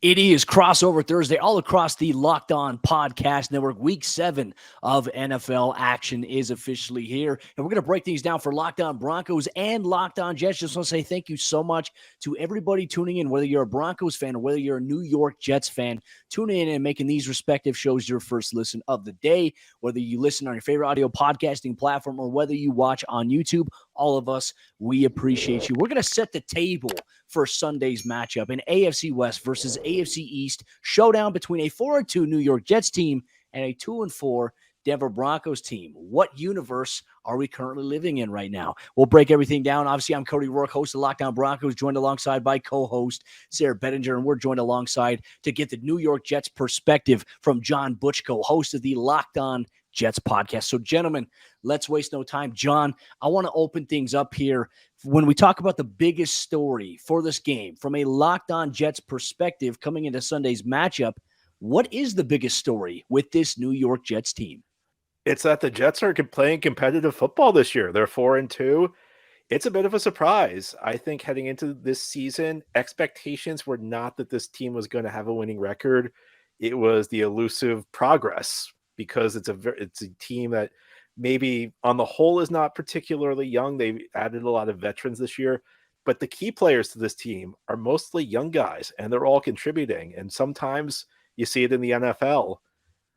It is Crossover Thursday all across the Locked On Podcast Network. Week 7 of NFL action is officially here. And we're going to break things down for Locked On Broncos and Locked On Jets. Just want to say thank you so much to everybody tuning in, whether you're a Broncos fan or whether you're a New York Jets fan, tuning in and making these respective shows your first listen of the day. Whether you listen on your favorite audio podcasting platform or whether you watch on YouTube, all of us, we appreciate you. We're going to set the table for Sunday's matchup, an AFC West versus AFC East showdown between a 4-2 New York Jets team and a 2-4 Denver Broncos team. What universe are we currently living in right now? We'll break everything down. Obviously, I'm Cody Roark, host of Locked On Broncos, joined alongside by co-host Sayre Bedinger, and we're joined alongside to get the New York Jets perspective from John Butchko, host of the Locked On Jets podcast. So, gentlemen, let's waste no time. John, I want to open things up here. When we talk about the biggest story for this game, from a Locked On Jets perspective coming into Sunday's matchup, what is the biggest story with this New York Jets team? It's that the Jets are playing competitive football this year. They're 4-2. It's a bit of a surprise. I think heading into this season, expectations were not that this team was going to have a winning record. It was the elusive progress, because it's a team that maybe on the whole is not particularly young. They've added a lot of veterans this year, but the key players to this team are mostly young guys, and they're all contributing. And sometimes you see it in the NFL.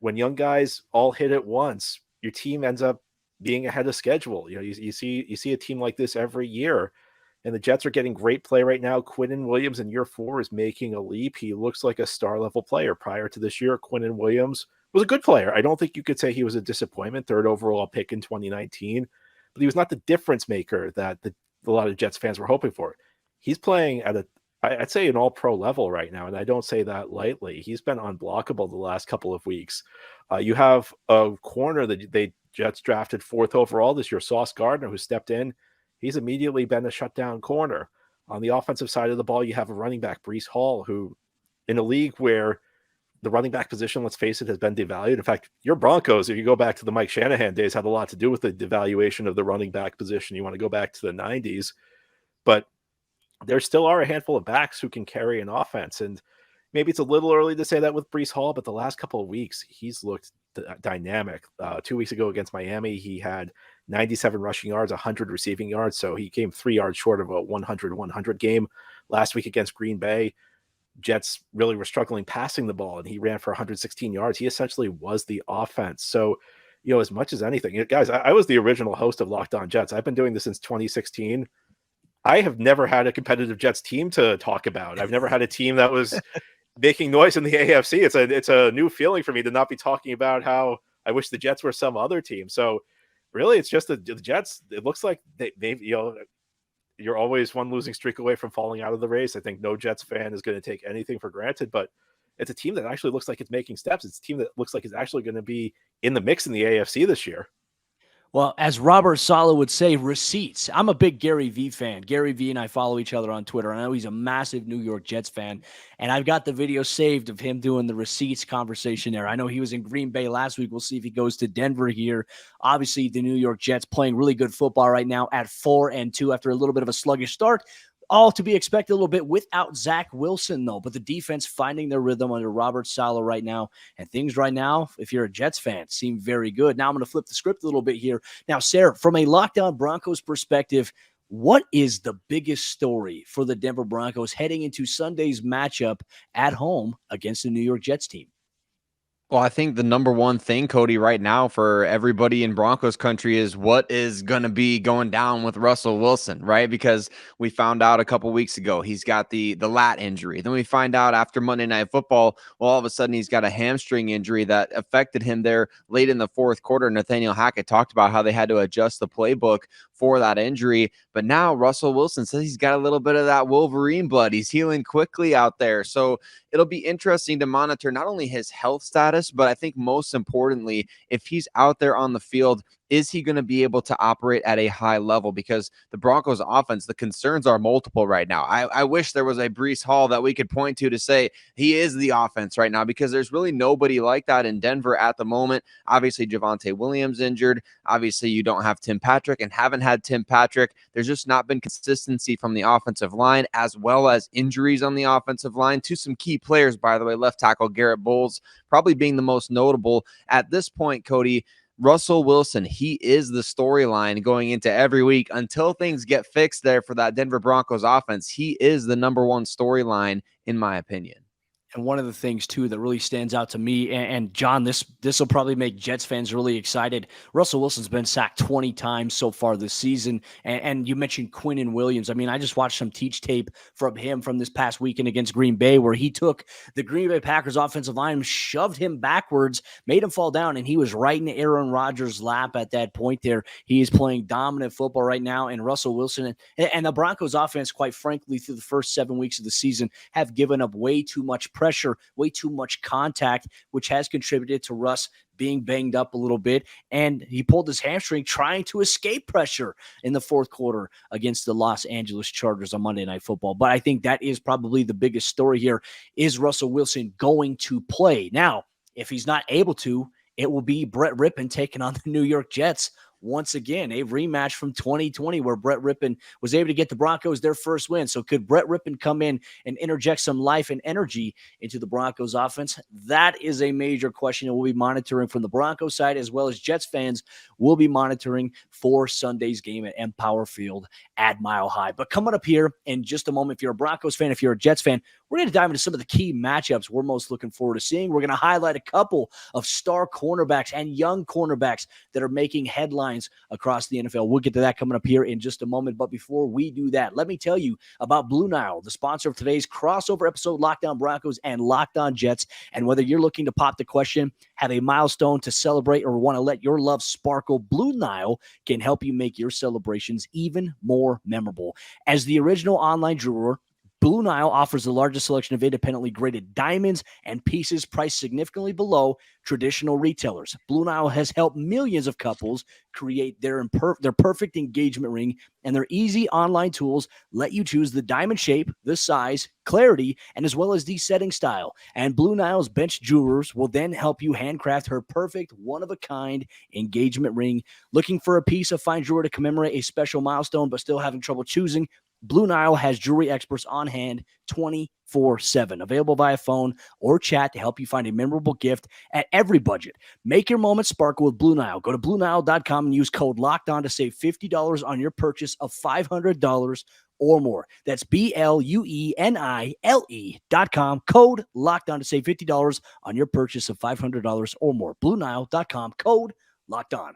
When young guys all hit at once, your team ends up being ahead of schedule. You know, you see a team like this every year, and the Jets are getting great play right now. Quinnen Williams in year 4 is making a leap. He looks like a star level player. Prior to this year, Quinnen Williams was a good player. I don't think you could say he was a disappointment, 3rd overall pick in 2019, but he was not the difference maker that a lot of Jets fans were hoping for. He's playing at I'd say an all-pro level right now, and I don't say that lightly. He's been unblockable the last couple of weeks. You have a corner that they Jets drafted 4th overall this year, Sauce Gardner, who stepped in. He's immediately been a shutdown corner. On the offensive side of the ball, you have a running back, Breece Hall, who in a league where the running back position, let's face it, has been devalued. In fact, your Broncos, if you go back to the Mike Shanahan days, had a lot to do with the devaluation of the running back position. You want to go back to the 90s, but there still are a handful of backs who can carry an offense. And maybe it's a little early to say that with Breece Hall, but the last couple of weeks, he's looked dynamic. 2 weeks ago against Miami, he had 97 rushing yards, 100 receiving yards. So he came 3 yards short of a 100-100 game. Last week against Green Bay, Jets really were struggling passing the ball, and he ran for 116 yards. He essentially was the offense. So, you know, as much as anything, guys, I was the original host of Locked On Jets. I've been doing this since 2016. I have never had a competitive Jets team to talk about. I've never had a team that was making noise in the AFC. It's a new feeling for me to not be talking about how I wish the Jets were some other team. So really, it's just the Jets. It looks like they've, you know, you're always one losing streak away from falling out of the race. I think no Jets fan is going to take anything for granted, but it's a team that actually looks like it's making steps. It's a team that looks like it's actually going to be in the mix in the AFC this year. Well, as Robert Saleh would say, receipts. I'm a big Gary V fan. Gary V and I follow each other on Twitter. I know he's a massive New York Jets fan, and I've got the video saved of him doing the receipts conversation there. I know he was in Green Bay last week. We'll see if he goes to Denver here. Obviously, the New York Jets playing really good football right now at 4-2 after a little bit of a sluggish start. All to be expected a little bit without Zach Wilson, though. But the defense finding their rhythm under Robert Saleh right now. And things right now, if you're a Jets fan, seem very good. Now I'm going to flip the script a little bit here. Now, Sayre, from a Locked On Broncos perspective, what is the biggest story for the Denver Broncos heading into Sunday's matchup at home against the New York Jets team? Well, I think the number one thing, Cody, right now for everybody in Broncos country is what is going to be going down with Russell Wilson, right? Because we found out a couple weeks ago he's got the lat injury. Then we find out after Monday Night Football, well, all of a sudden he's got a hamstring injury that affected him there late in the 4th quarter. Nathaniel Hackett talked about how they had to adjust the playbook for that injury. But now Russell Wilson says he's got a little bit of that Wolverine blood. He's healing quickly out there. So it'll be interesting to monitor not only his health status, but I think most importantly, if he's out there on the field is he going to be able to operate at a high level? Because the Broncos offense, the concerns are multiple right now. I wish there was a Breece Hall that we could point to say he is the offense right now, because there's really nobody like that in Denver at the moment. Obviously, Javonte Williams injured. Obviously, you don't have Tim Patrick, and haven't had Tim Patrick. There's just not been consistency from the offensive line, as well as injuries on the offensive line to some key players, by the way. Left tackle Garrett Bowles probably being the most notable at this point. Cody, Russell Wilson, he is the storyline going into every week until things get fixed there for that Denver Broncos offense. He is the number one storyline, in my opinion. And one of the things, too, that really stands out to me, and John, this will probably make Jets fans really excited. Russell Wilson's been sacked 20 times so far this season. And you mentioned Quinnen Williams. I mean, I just watched some teach tape from him from this past weekend against Green Bay, where he took the Green Bay Packers offensive line, shoved him backwards, made him fall down, and he was right in Aaron Rodgers' lap at that point there. He is playing dominant football right now, and Russell Wilson and the Broncos offense, quite frankly, through the first 7 weeks of the season, have given up way too much pressure, way too much contact, which has contributed to Russ being banged up a little bit. And he pulled his hamstring trying to escape pressure in the fourth quarter against the Los Angeles Chargers on Monday Night Football. But I think that is probably the biggest story here. Is Russell Wilson going to play? Now, if he's not able to, it will be Brett Rypien taking on the New York Jets. Once again, a rematch from 2020 where Brett Rypien was able to get the Broncos their first win. So could Brett Rypien come in and interject some life and energy into the Broncos offense? That is a major question, and we'll be monitoring from the Broncos side, as well as Jets fans will be monitoring for Sunday's game at Empower Field at Mile High. But coming up here in just a moment, if you're a Broncos fan, if you're a Jets fan, we're going to dive into some of the key matchups we're most looking forward to seeing. We're going to highlight a couple of star cornerbacks and young cornerbacks that are making headlines across the NFL. We'll get to that coming up here in just a moment. But before we do that, let me tell you about Blue Nile, the sponsor of today's crossover episode, Locked On Broncos and Locked On Jets. And whether you're looking to pop the question, have a milestone to celebrate, or want to let your love sparkle, Blue Nile can help you make your celebrations even more memorable. As the original online jeweler, Blue Nile offers the largest selection of independently graded diamonds and pieces priced significantly below traditional retailers. Blue Nile has helped millions of couples create their perfect engagement ring, and their easy online tools let you choose the diamond shape, the size, clarity, and as well as the setting style. And Blue Nile's bench jewelers will then help you handcraft her perfect one-of-a-kind engagement ring. Looking for a piece of fine jewelry to commemorate a special milestone but still having trouble choosing? Blue Nile has jewelry experts on hand 24/7, available via phone or chat to help you find a memorable gift at every budget. Make your moment sparkle with Blue Nile. Go to BlueNile.com and use code LOCKEDON to save $50 on your purchase of $500 or more. That's BlueNile.com, code LOCKEDON to save $50 on your purchase of $500 or more. BlueNile.com, code LOCKEDON.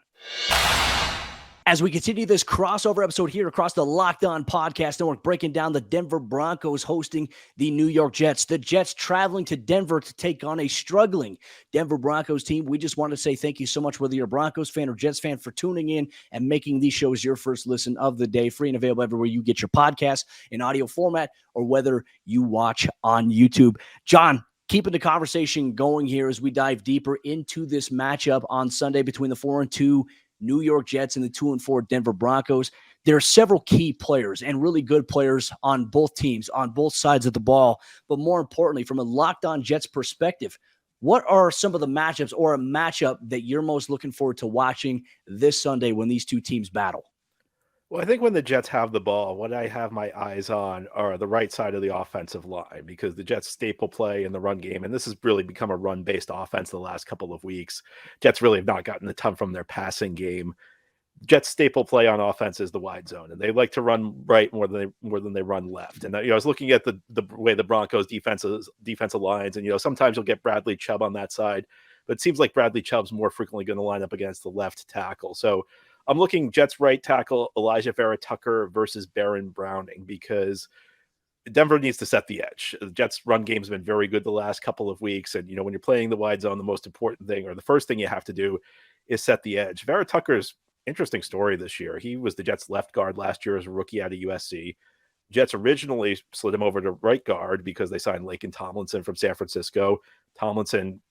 As we continue this crossover episode here across the Locked On Podcast Network, breaking down the Denver Broncos hosting the New York Jets. The Jets traveling to Denver to take on a struggling Denver Broncos team. We just want to say thank you so much, whether you're a Broncos fan or Jets fan, for tuning in and making these shows your first listen of the day. Free and available everywhere you get your podcasts in audio format, or whether you watch on YouTube. John, keeping the conversation going here as we dive deeper into this matchup on Sunday between the 4-2 New York Jets and the 2-4 Denver Broncos. There are several key players and really good players on both teams, on both sides of the ball. But more importantly, from a Locked On Jets perspective, what are some of the matchups or a matchup that you're most looking forward to watching this Sunday when these two teams battle? Well, I think when the Jets have the ball, what I have my eyes on are the right side of the offensive line, because the Jets staple play in the run game, and this has really become a run-based offense the last couple of weeks. Jets really have not gotten a ton from their passing game. Jets staple play on offense is the wide zone, and they like to run right more than they run left. And I was looking at the way the Broncos defensive lines, and sometimes you'll get Bradley Chubb on that side, but it seems like Bradley Chubb's more frequently going to line up against the left tackle. So I'm looking Jets right tackle Elijah Vera-Tucker versus Baron Browning, because Denver needs to set the edge. The Jets run game's been very good the last couple of weeks. And, when you're playing the wide zone, the most important thing, or the first thing you have to do, is set the edge. Vera-Tucker's interesting story this year. He was the Jets left guard last year as a rookie out of USC. Jets originally slid him over to right guard because they signed Laken Tomlinson from San Francisco. Tomlinson,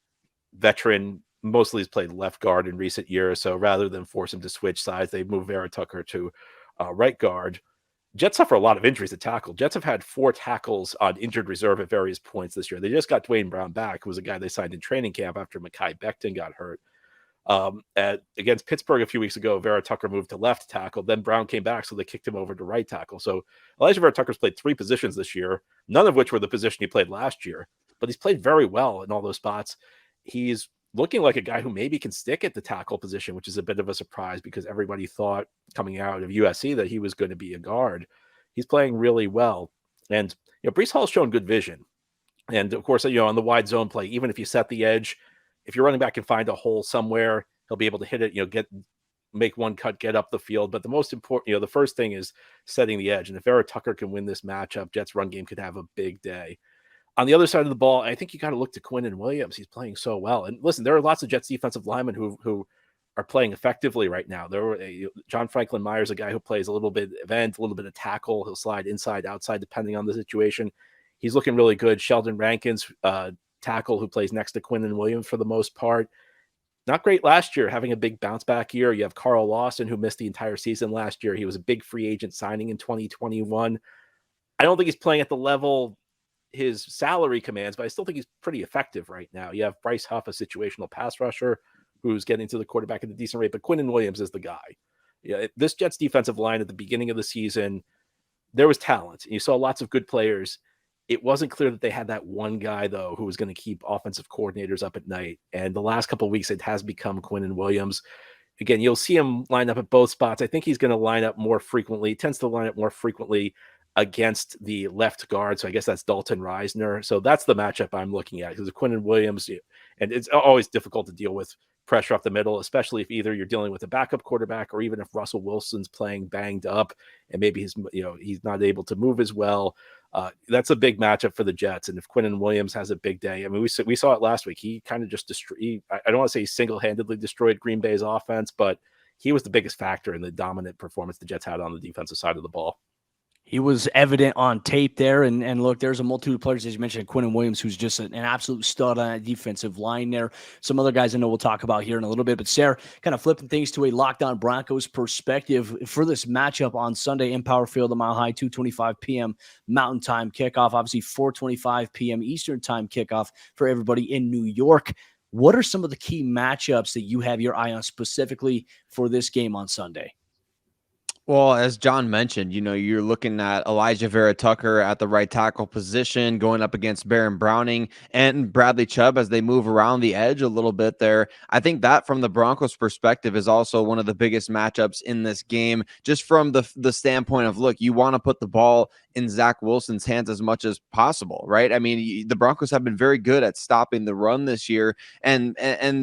veteran, mostly has played left guard in recent years. So rather than force him to switch sides, they move Vera Tucker to right guard. Jets suffer a lot of injuries at tackle. Jets have had 4 tackles on injured reserve at various points this year. They just got Dwayne Brown back, who was a guy they signed in training camp after Mekhi Becton got hurt. Against Pittsburgh a few weeks ago, Vera Tucker moved to left tackle. Then Brown came back, so they kicked him over to right tackle. So Elijah Vera Tucker's played 3 positions this year, none of which were the position he played last year, but he's played very well in all those spots. He's looking like a guy who maybe can stick at the tackle position, which is a bit of a surprise because everybody thought coming out of USC that he was going to be a guard. He's playing really well. And, Breece Hall's shown good vision. And of course, on the wide zone play, even if you set the edge, if your running back can find a hole somewhere, he'll be able to hit it, make one cut, get up the field. But the most important, the first thing is setting the edge. And if Vera Tucker can win this matchup, Jets run game could have a big day. On the other side of the ball, I think you got to look to Quinnen Williams. He's playing so well. And listen, there are lots of Jets defensive linemen who are playing effectively right now. John Franklin Myers, a guy who plays a little bit of end, a little bit of tackle. He'll slide inside, outside, depending on the situation. He's looking really good. Sheldon Rankins, tackle who plays next to Quinnen Williams for the most part. Not great last year, having a big bounce back year. You have Carl Lawson, who missed the entire season last year. He was a big free agent signing in 2021. I don't think he's playing at the level his salary commands, but I still think he's pretty effective right now. You have Bryce Huff, a situational pass rusher, who's getting to the quarterback at a decent rate, but Quinnen Williams is the guy. This Jets defensive line at the beginning of the season, there was talent. You saw lots of good players. It wasn't clear that they had that one guy, though, who was going to keep offensive coordinators up at night. And the last couple of weeks, it has become Quinnen Williams. Again, you'll see him line up at both spots. I think he's going to line up more frequently. He tends to line up more frequently against the left guard. So I guess that's Dalton Reisner. So that's the matchup I'm looking at, because Quinnen Williams, and it's always difficult to deal with pressure up the middle, especially if either you're dealing with a backup quarterback or even if Russell Wilson's playing banged up and maybe he's not able to move as well. That's a big matchup for the Jets. And if Quinnen Williams has a big day, I mean, we saw it last week. He kind of just I don't want to say he single-handedly destroyed Green Bay's offense, but he was the biggest factor in the dominant performance the Jets had on the defensive side of the ball. He was evident on tape there. And look, there's a multitude of players, as you mentioned, Quinnen Williams, who's just an absolute stud on that defensive line there. Some other guys I know we'll talk about here in a little bit. But Sayre, kind of flipping things to a Locked On Broncos perspective for this matchup on Sunday in Power Field, the Mile High, 2:25 p.m. Mountain Time kickoff, obviously 4:25 p.m. Eastern Time kickoff for everybody in New York. What are some of the key matchups that you have your eye on specifically for this game on Sunday? Well, as John mentioned, you're looking at Elijah Vera Tucker at the right tackle position going up against Baron Browning and Bradley Chubb as they move around the edge a little bit there. I think that from the Broncos perspective is also one of the biggest matchups in this game, just from the standpoint of, look, you want to put the ball in Zach Wilson's hands as much as possible, right? I mean, the Broncos have been very good at stopping the run this year, and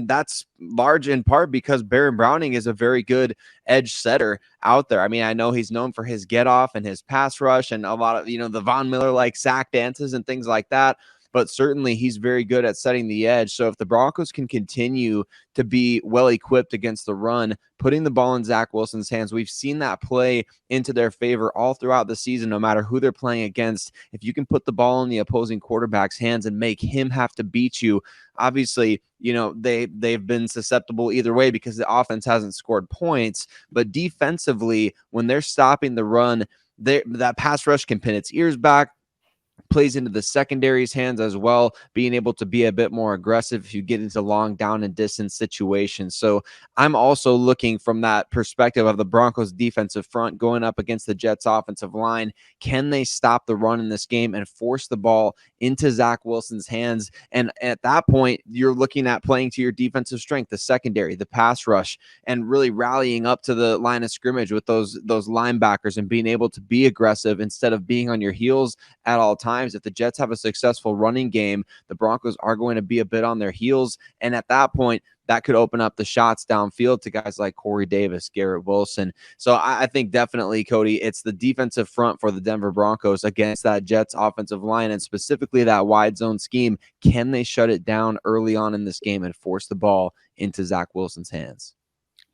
that's large in part because Baron Browning is a very good edge setter out there. I mean, I know he's known for his get off and his pass rush and a lot of, the Von Miller like sack dances and things like that. But certainly he's very good at setting the edge. So if the Broncos can continue to be well equipped against the run, putting the ball in Zach Wilson's hands, we've seen that play into their favor all throughout the season, no matter who they're playing against. If you can put the ball in the opposing quarterback's hands and make him have to beat you, obviously, they've been susceptible either way because the offense hasn't scored points. But defensively, when they're stopping the run, that pass rush can pin its ears back, plays into the secondary's hands as well, being able to be a bit more aggressive if you get into long down and distance situations. So I'm also looking from that perspective of the Broncos defensive front going up against the Jets offensive line. Can they stop the run in this game and force the ball into Zach Wilson's hands? And at that point, you're looking at playing to your defensive strength, the secondary, the pass rush, and really rallying up to the line of scrimmage with those linebackers and being able to be aggressive instead of being on your heels at all times. If the Jets have a successful running game, the Broncos are going to be a bit on their heels. And at that point, that could open up the shots downfield to guys like Corey Davis, Garrett Wilson. So I think definitely, Cody, it's the defensive front for the Denver Broncos against that Jets offensive line, and specifically that wide zone scheme. Can they shut it down early on in this game and force the ball into Zach Wilson's hands?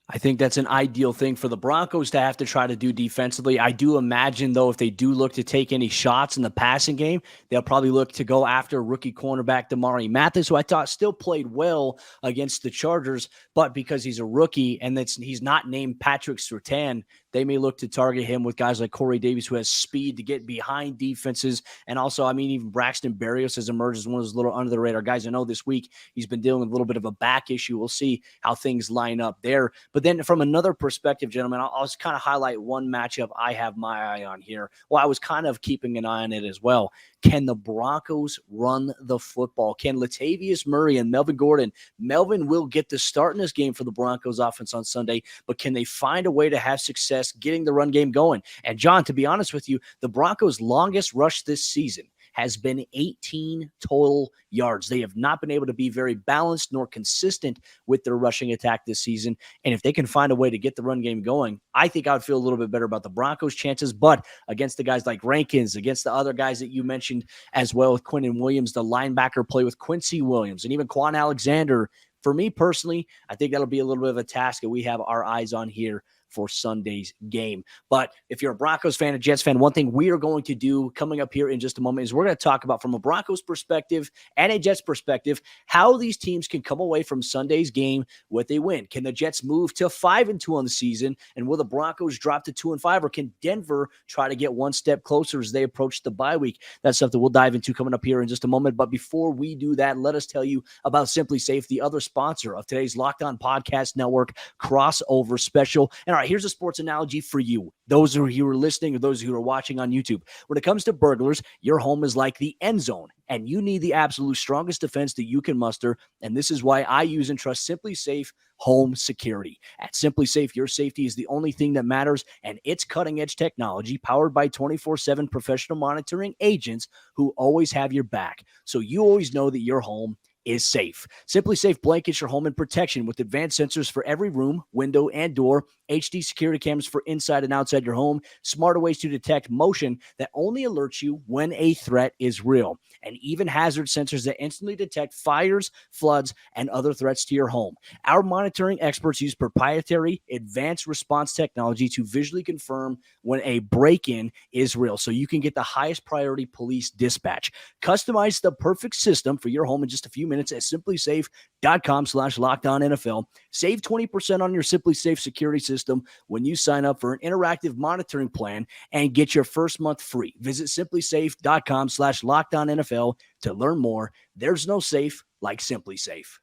I think that's an ideal thing for the Broncos to have to try to do defensively. I do imagine, though, if they do look to take any shots in the passing game, they'll probably look to go after rookie cornerback Damari Mathis, who I thought still played well against the Chargers, but because he's a rookie and he's not named Patrick Surtain, they may look to target him with guys like Corey Davis, who has speed to get behind defenses. And also, I mean, even Braxton Berrios has emerged as one of those little under-the-radar guys. I know this week he's been dealing with a little bit of a back issue. We'll see how things line up there. But then from another perspective, gentlemen, I'll just kind of highlight one matchup I have my eye on here. Well, I was kind of keeping an eye on it as well. Can the Broncos run the football? Can Latavius Murray and Melvin Gordon? Melvin will get the start in this game for the Broncos offense on Sunday, but can they find a way to have success getting the run game going? And John, to be honest with you, the Broncos' longest rush this season has been 18 total yards. They have not been able to be very balanced nor consistent with their rushing attack this season. And if they can find a way to get the run game going, I think I would feel a little bit better about the Broncos' chances. But against the guys like Rankins, against the other guys that you mentioned as well with Quinnen Williams, the linebacker play with Quincy Williams, and even Quan Alexander, for me personally, I think that'll be a little bit of a task that we have our eyes on here for Sunday's game. But if you're a Broncos fan, a Jets fan, one thing we are going to do coming up here in just a moment is we're going to talk about, from a Broncos perspective and a Jets perspective, how these teams can come away from Sunday's game with a win. Can the Jets move to 5-2 on the season, and will the Broncos drop to 2-5, or can Denver try to get one step closer as they approach the bye week? That's something we'll dive into coming up here in just a moment. But before we do that, let us tell you about Simply Safe, the other sponsor of today's Locked On Podcast Network crossover special. And all right, here's a sports analogy for you, those who are listening or those who are watching on YouTube. When it comes to burglars, your home is like the end zone, and you need the absolute strongest defense that you can muster. And this is why I use and trust Simply Safe Home Security. At Simply Safe, your safety is the only thing that matters, and it's cutting-edge technology powered by 24/7 professional monitoring agents who always have your back, so you always know that your home is safe. Simply Safe blankets your home in protection with advanced sensors for every room, window, and door, HD security cameras for inside and outside your home, smarter ways to detect motion that only alerts you when a threat is real, and even hazard sensors that instantly detect fires, floods, and other threats to your home. Our monitoring experts use proprietary advanced response technology to visually confirm when a break-in is real, so you can get the highest priority police dispatch. Customize the perfect system for your home in just a few minutes at simplysafe.com/LockedOnNFL. Save 20% on your Simply Safe security system when you sign up for an interactive monitoring plan and get your first month free. Visit simplysafe.com/LockedOnNFL to learn more. There's no safe like Simply Safe.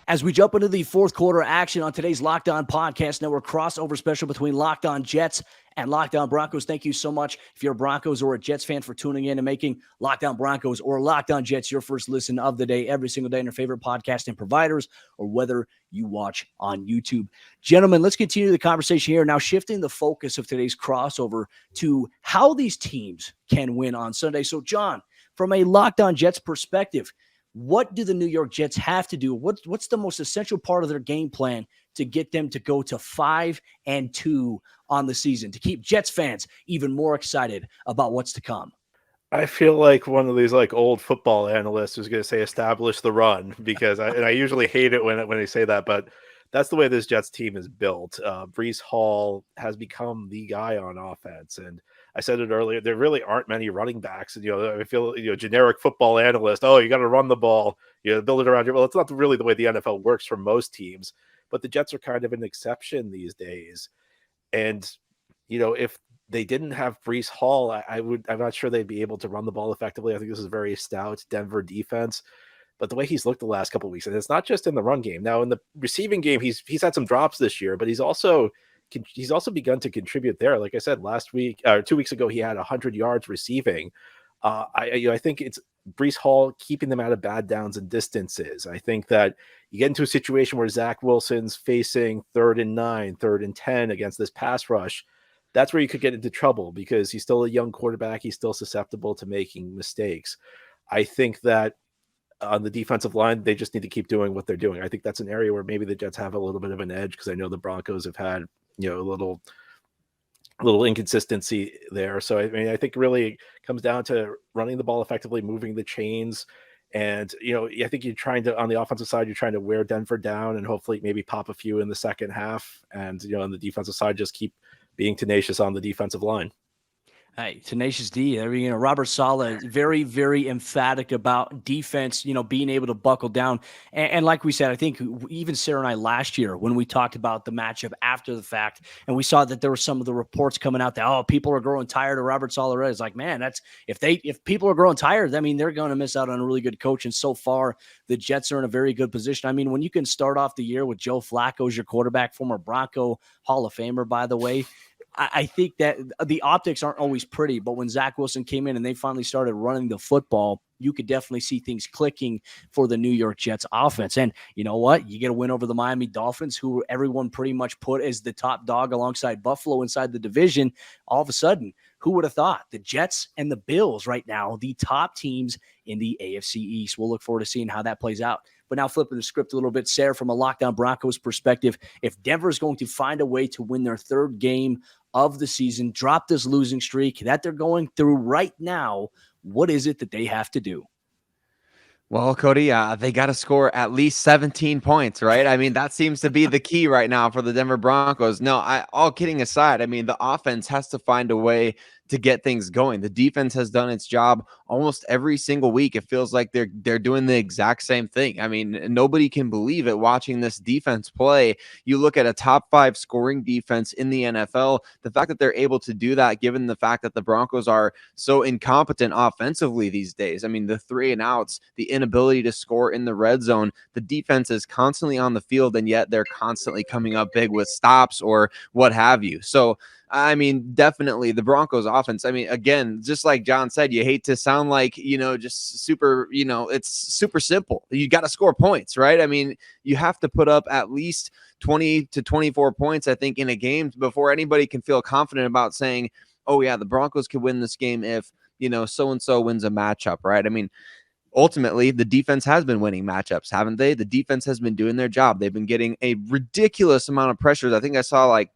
As we jump into the fourth quarter action on today's Locked On Podcast Network crossover special between Locked On Jets and Locked On Broncos. Thank you so much if you're a Broncos or a Jets fan for tuning in and making Locked On Broncos or Locked On Jets your first listen of the day every single day on your favorite podcasting providers, or whether you watch on YouTube. Gentlemen, let's continue the conversation here. Now shifting the focus of today's crossover to how these teams can win on Sunday. So John, from a Locked On Jets perspective, what do the New York Jets have to do? What's the most essential part of their game plan to get them to go to 5-2 on the season, to keep Jets fans even more excited about what's to come? I feel like one of these like old football analysts who's going to say establish the run, because I usually hate it when they say that, but that's the way this Jets team is built. Breece Hall has become the guy on offense, and I said it earlier, there really aren't many running backs. And, I feel, generic football analyst, oh, you got to run the ball, build it around you. Well, it's not really the way the NFL works for most teams, but the Jets are kind of an exception these days. And, if they didn't have Breece Hall, I'm not sure they'd be able to run the ball effectively. I think this is a very stout Denver defense. But the way he's looked the last couple of weeks, and it's not just in the run game. Now, in the receiving game, he's had some drops this year, but he's also begun to contribute there. Like I said, 2 weeks ago, he had 100 yards receiving. I think it's Breece Hall keeping them out of bad downs and distances. I think that you get into a situation where Zach Wilson's facing 3rd and 9, 3rd and 10 against this pass rush. That's where you could get into trouble, because he's still a young quarterback. He's still susceptible to making mistakes. I think that on the defensive line, they just need to keep doing what they're doing. I think that's an area where maybe the Jets have a little bit of an edge, because I know the Broncos have had, a little inconsistency there. So, I think really it comes down to running the ball effectively, moving the chains, And, I think on the offensive side, you're trying to wear Denver down and hopefully maybe pop a few in the second half. And, on the defensive side, just keep being tenacious on the defensive line. Hey, tenacious D. Robert Saleh is very, very emphatic about defense, being able to buckle down. And like we said, I think even Sayre and I last year, when we talked about the matchup after the fact, and we saw that there were some of the reports coming out that, people are growing tired of Robert Saleh. It's like, man, if people are growing tired, I mean, they're going to miss out on a really good coach. And so far, the Jets are in a very good position. I mean, when you can start off the year with Joe Flacco as your quarterback, former Bronco Hall of Famer, by the way, I think that the optics aren't always pretty, but when Zach Wilson came in and they finally started running the football, you could definitely see things clicking for the New York Jets offense. And you know what? You get a win over the Miami Dolphins, who everyone pretty much put as the top dog alongside Buffalo inside the division. All of a sudden, who would have thought? The Jets and the Bills right now, the top teams in the AFC East. We'll look forward to seeing how that plays out. But now flipping the script a little bit, Sayre, from a Locked On Broncos perspective, if Denver is going to find a way to win their third game of the season, drop this losing streak that they're going through right now, what is it that they have to do? Well, Cody, they got to score at least 17 points, right? I mean, that seems to be the key right now for the Denver Broncos. No, all kidding aside, I mean, the offense has to find a way to get things going. The defense has done its job almost every single week. It feels like they're doing the exact same thing. I mean, nobody can believe it watching this defense play. You look at a top 5 scoring defense in the NFL, the fact that they're able to do that, given the fact that the Broncos are so incompetent offensively these days. I mean, the 3 and outs, the inability to score in the red zone, the defense is constantly on the field, and yet they're constantly coming up big with stops or what have you. So, I mean, definitely the Broncos offense. I mean, again, just like John said, you hate to sound like, just super, it's super simple. You got to score points, right? I mean, you have to put up at least 20 to 24 points, I think, in a game before anybody can feel confident about saying, oh, yeah, the Broncos could win this game if, so-and-so wins a matchup, right? I mean, ultimately, the defense has been winning matchups, haven't they? The defense has been doing their job. They've been getting a ridiculous amount of pressures. I think I saw like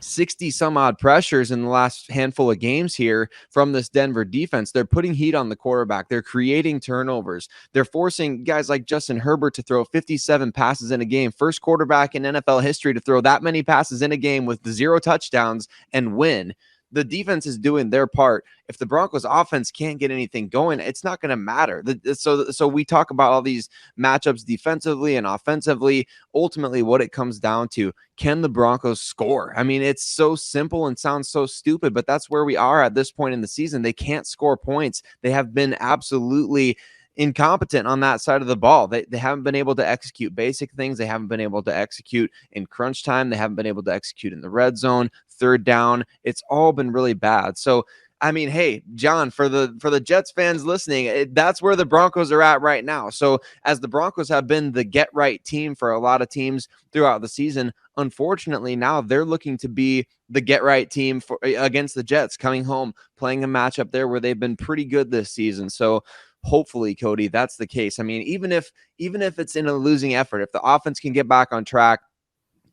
60 some odd pressures in the last handful of games here from this Denver defense. They're putting heat on the quarterback. They're creating turnovers. They're forcing guys like Justin Herbert to throw 57 passes in a game. First quarterback in NFL history to throw that many passes in a game with 0 touchdowns and win. The defense is doing their part. If the Broncos offense can't get anything going, it's not going to matter. So we talk about all these matchups defensively and offensively. Ultimately, what it comes down to, can the Broncos score? I mean, it's so simple and sounds so stupid, but that's where we are at this point in the season. They can't score points. They have been absolutely incompetent on that side of the ball. They haven't been able to execute basic things. They haven't been able to execute in crunch time. They haven't been able to execute in the red zone, third down. It's all been really bad. So, I mean, hey, John, for the Jets fans listening, that's where the Broncos are at right now. So as the Broncos have been the get right team for a lot of teams throughout the season, unfortunately now they're looking to be the get right team against the Jets, coming home, playing a matchup there where they've been pretty good this season. So hopefully, Cody, that's the case. I mean, even if it's in a losing effort, if the offense can get back on track,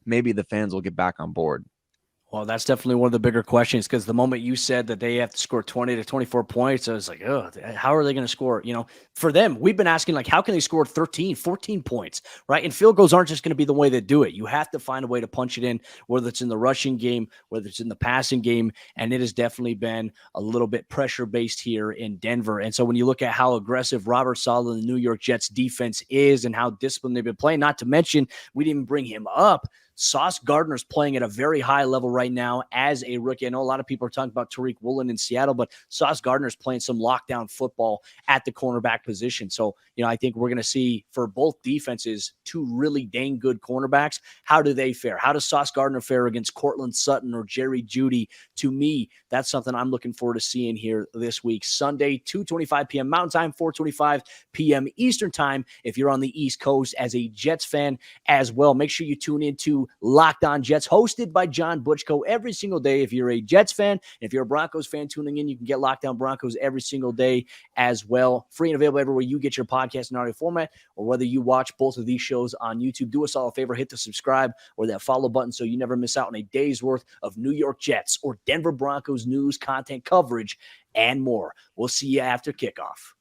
maybe the fans will get back on board. Well, that's definitely one of the bigger questions, because the moment you said that they have to score 20 to 24 points, I was like, oh, how are they going to score? For them, we've been asking, like, how can they score 13, 14 points, right? And field goals aren't just going to be the way they do it. You have to find a way to punch it in, whether it's in the rushing game, whether it's in the passing game. And it has definitely been a little bit pressure-based here in Denver. And so when you look at how aggressive Robert Saleh and the New York Jets defense is and how disciplined they've been playing, not to mention, we didn't even bring him up, Sauce Gardner's playing at a very high level right now as a rookie. I know a lot of people are talking about Tariq Woolen in Seattle, but Sauce Gardner's playing some lockdown football at the cornerback position. So, I think we're going to see for both defenses 2 really dang good cornerbacks. How do they fare? How does Sauce Gardner fare against Cortland Sutton or Jerry Jeudy? To me, that's something I'm looking forward to seeing here this week. Sunday, 2:25 p.m. Mountain Time, 4:25 p.m. Eastern Time. If you're on the East Coast as a Jets fan as well, make sure you tune into Locked On Jets, hosted by John Butchko every single day. If you're a Jets fan, if you're a Broncos fan tuning in, you can get Locked On Broncos every single day as well. Free and available everywhere you get your podcast in audio format, or whether you watch both of these shows on YouTube. Do us all a favor, hit the subscribe or that follow button so you never miss out on a day's worth of New York Jets or Denver Broncos news, content, coverage, and more. We'll see you after kickoff.